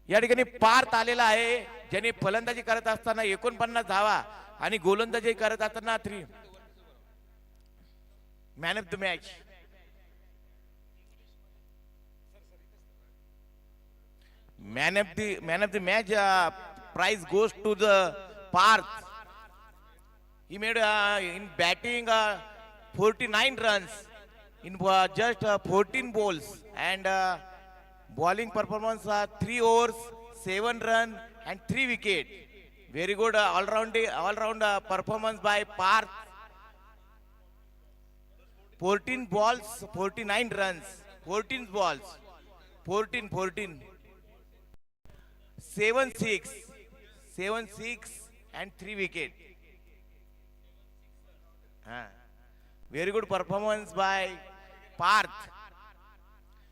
या ठिकाणी पार्थ आलेला आहे, ज्याने फलंदाजी करत असताना 49 धावा आणि गोलंदाजी करत असताना 3. Man of the match. Man of the match prize goes to the Parth. He made in batting 49 runs in just 14 balls, and bowling performance 3 overs, 7 runs and 3 wicket. Very good all-round performance by Parth. 14 balls, 49 runs. 14 balls, 14. 7-6 and 3 wicket. Very good performance by Parth.